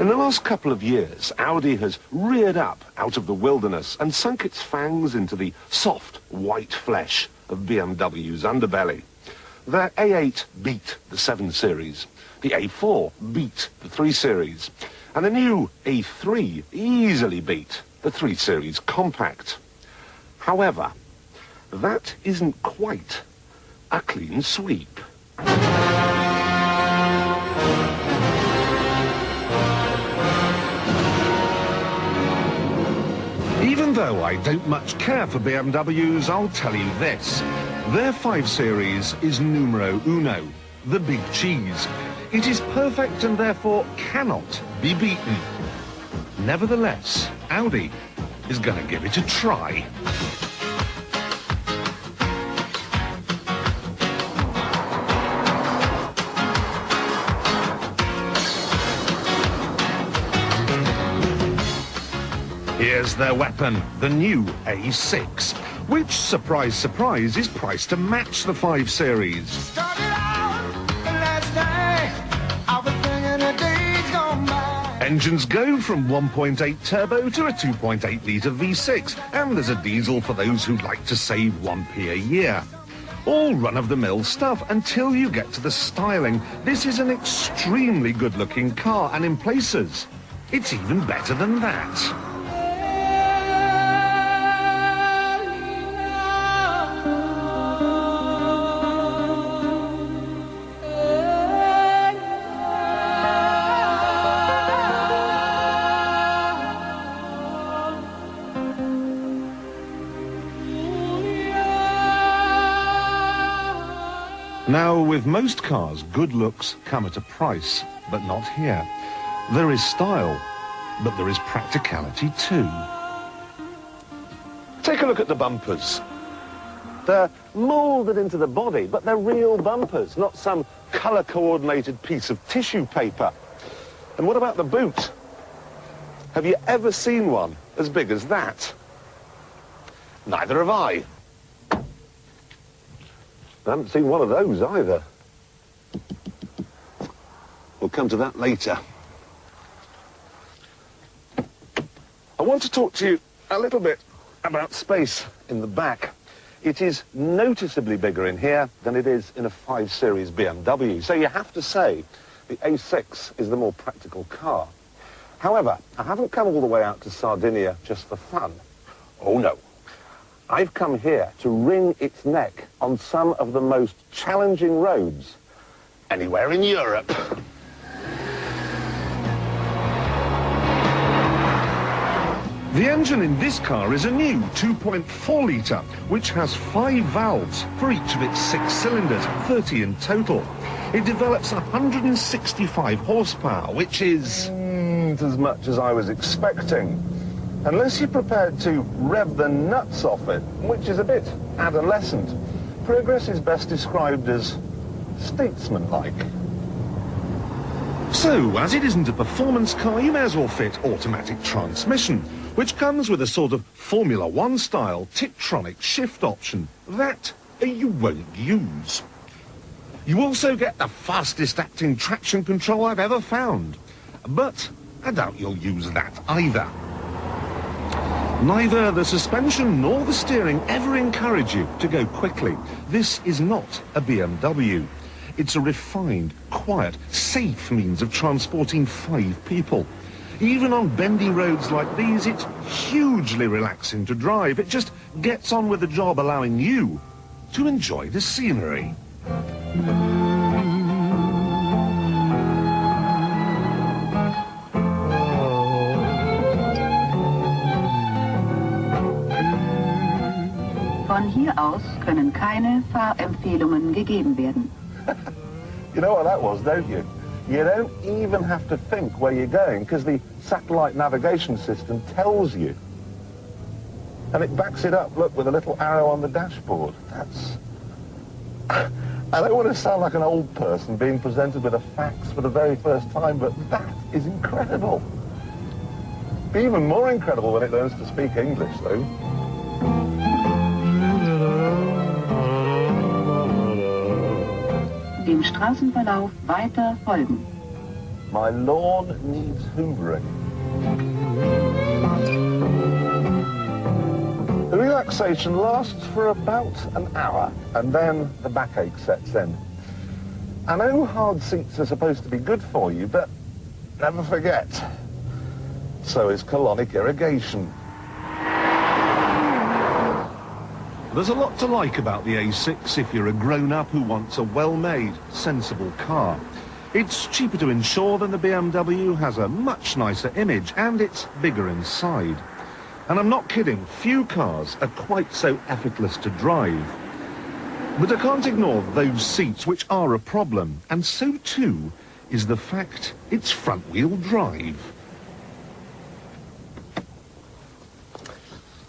In the last couple of years, Audi has reared up out of the wilderness and sunk its fangs into the soft, white flesh of BMW's underbelly. Their A8 beat the 7 Series, the A4 beat the 3 Series, and the new A3 easily beat the 3 Series Compact. However, that isn't quite a clean sweep. Even though I don't much care for BMWs, I'll tell you this. Their 5 Series is numero uno, the big cheese. It is perfect and therefore cannot be beaten. Nevertheless, Audi is going to give it a try. Here's their weapon, the new A6, which, surprise, surprise, is priced to match the 5 Series. Engines go from 1.8 turbo to a 2.8-litre V6, and there's a diesel for those who'd like to save 1p a year. All run-of-the-mill stuff until you get to the styling. This is an extremely good-looking car, and in places, it's even better than that. Now, with most cars, good looks come at a price, but not here. There is style, but there is practicality too. Take a look at the bumpers. They're moulded into the body, but they're real bumpers, not some colour-coordinated piece of tissue paper. And what about the boot? Have you ever seen one as big as that? Neither have I. I haven't seen one of those either. We'll come to that later. I want to talk to you a little bit about space in the back. It is noticeably bigger in here than it is in a 5 Series BMW. So you have to say the A6 is the more practical car. However, I haven't come all the way out to Sardinia just for fun. Oh no. I've come here to wring its neck on some of the most challenging roads anywhere in Europe. The engine in this car is a new 2.4-litre, which has 5 valves for each of its 6 cylinders, 30 in total. It develops 165 horsepower, which is as much as I was expecting. Unless you're prepared to rev the nuts off it, which is a bit adolescent, progress is best described as statesman-like. So, as it isn't a performance car, you may as well fit automatic transmission, which comes with a sort of Formula One style Tiptronic shift option. That you won't use. You also get the fastest acting traction control I've ever found. But I doubt you'll use that either. Neither the suspension nor the steering ever encourage you to go quickly. This is not a BMW. It's a refined, quiet, safe means of transporting 5 people. Even on bendy roads like these, it's hugely relaxing to drive. It just gets on with the job, allowing you to enjoy the scenery. Von hier aus können keine Fahrempfehlungen gegeben werden. You know what that was, don't you? You don't even have to think where you're going because the satellite navigation system tells you. And it backs it up, look, with a little arrow on the dashboard. That's... I don't want to sound like an old person being presented with a fax for the very first time, but that is incredible. Be even more incredible when it learns to speak English, though. Dem Straßenverlauf weiter folgen. My lawn needs hoovering. The relaxation lasts for about an hour, and then the backache sets in. I know hard seats are supposed to be good for you, but never forget, so is colonic irrigation. There's a lot to like about the A6 if you're a grown-up who wants a well-made, sensible car. It's cheaper to insure than the BMW, has a much nicer image, and it's bigger inside. And I'm not kidding, few cars are quite so effortless to drive. But I can't ignore those seats, which are a problem, and so too is the fact it's front-wheel drive.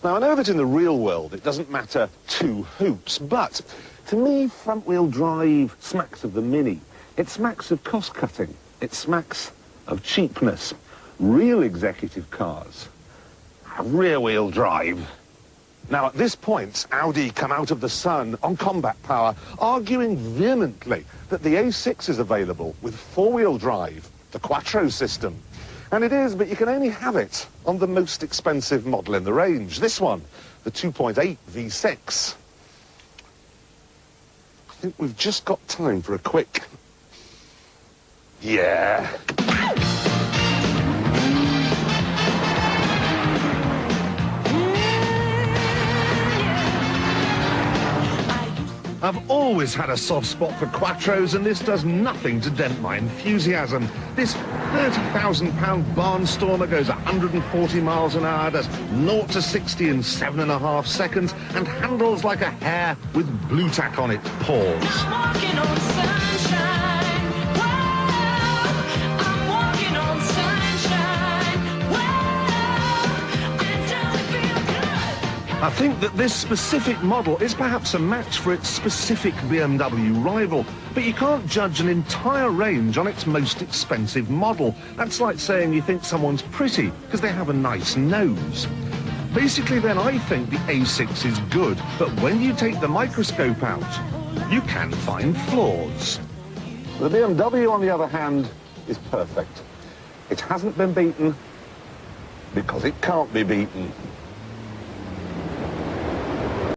Now, I know that in the real world it doesn't matter two hoops, but to me, front-wheel drive smacks of the Mini. It smacks of cost-cutting. It smacks of cheapness. Real executive cars have rear-wheel drive. Now, at this point, Audi come out of the sun on combat power, arguing vehemently that the A6 is available with four-wheel drive, the Quattro system. And it is, but you can only have it on the most expensive model in the range. This one, the 2.8 V6. I think we've just got time for a quick... Yeah. I've always had a soft spot for Quattros, and this does nothing to dent my enthusiasm. This £30,000 barnstormer goes 140 miles an hour, does 0 to 60 in 7.5 seconds, and handles like a hare with blue tack on its paws. I'm walking on sunshine. Whoa, I'm walking on sunshine. Whoa, I don't feel good. I think that this specific model is perhaps a match for its specific BMW rival, but you can't judge an entire range on its most expensive model. That's like saying you think someone's pretty because they have a nice nose. Basically, then, I think the A6 is good, but when you take the microscope out, you can find flaws. The BMW, on the other hand, is perfect. It hasn't been beaten because it can't be beaten.